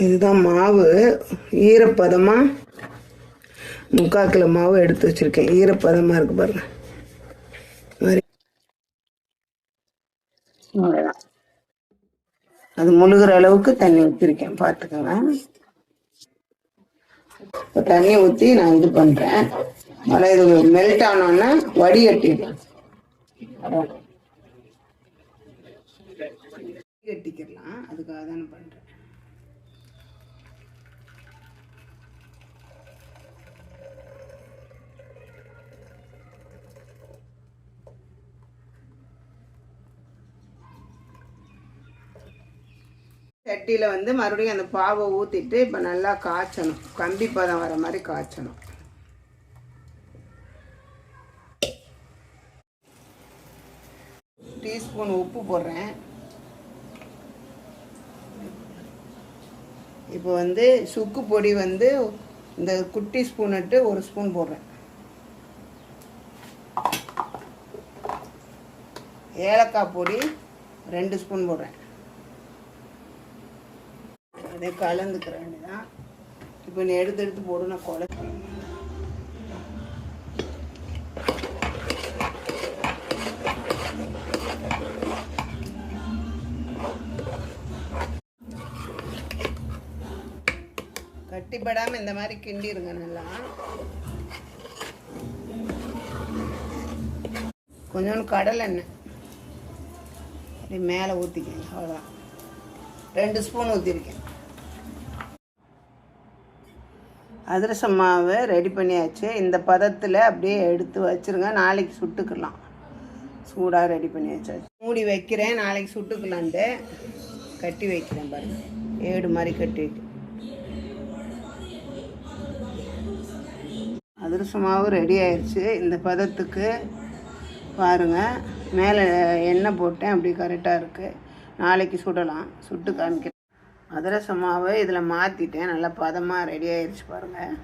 இதுதான் மாவு. ஈரப்பதமாக 3/4 கிலோ மாவு எடுத்து வச்சுருக்கேன். ஈரப்பதமாக இருக்கு பாருங்க. மாதிரி அவ்வளோதான். அது முழுகிற அளவுக்கு தண்ணி ஊற்றிருக்கேன், பார்த்துக்கோங்க. இப்போ தண்ணி ஊற்றி நான் இது பண்ணுறேன். அதனால் இது மெல்ட் ஆனோன்னா வடிகட்டிடலாம். வடிகட்டிக்கலாம், அதுக்காக தானே பண்ணுறேன். சட்டியில் வந்து மறுபடியும் அந்த பாவை ஊற்றிட்டு இப்போ நல்லா காய்ச்சணும். கம்பி பதம் வர மாதிரி காய்ச்சணும். டீஸ்பூன் உப்பு போடுறேன். இப்போ வந்து சுக்கு பொடி வந்து இந்த குட்டி ஸ்பூன் இட்டு 1 ஸ்பூன் போடுறேன். ஏலக்காய் பொடி 2 ஸ்பூன் போடுறேன். அதே கலந்துக்கிற வேண்டியதான். இப்போ நீ எடுத்து போடு, நான் குழ. கட்டிப்படாமல் இந்த மாதிரி கிண்டிருங்க நல்லா. கொஞ்சோண்டு கடலை எண்ணெய் அப்படி மேலே ஊற்றிக்கங்க. அவ்வளோதான். 2 ஸ்பூன் ஊற்றிருக்கேன். அதிரசம் மாவு ரெடி பண்ணியாச்சு. இந்த பதத்தில் அப்படியே எடுத்து வச்சுருங்க. நாளைக்கு சுட்டுக்கலாம். சூடாக ரெடி பண்ணி வச்சாச்சு. மூடி வைக்கிறேன். நாளைக்கு சுட்டுக்கலான்ட்டு கட்டி வைக்கிறேன் பாருங்கள். ஏடு மாதிரி கட்டி வைக்கிறேன். அதிரசம் மாவு ரெடி ஆயிடுச்சு. இந்த பதத்துக்கு பாருங்கள். மேலே எண்ணெய் போட்டேன், அப்படி கரெக்டாக இருக்குது. நாளைக்கு சுடலாம். சுட்டு காமிக்கிறேன். அதிரசம் மாவு இதில் மாற்றிட்டேன். நல்லா பதமாக ரெடி ஆயிடுச்சு பாருங்கள்.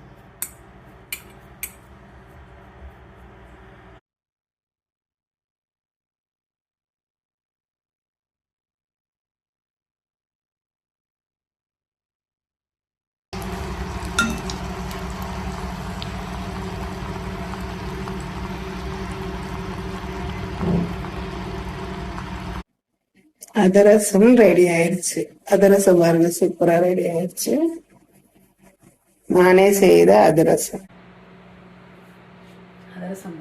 அதிரசம் ரெடி ஆயிடுச்சு. அதிரசம் பாருங்க, சூப்பரா ரெடி ஆயிடுச்சு. நானே செய்த அதிரசம். அதிரசம்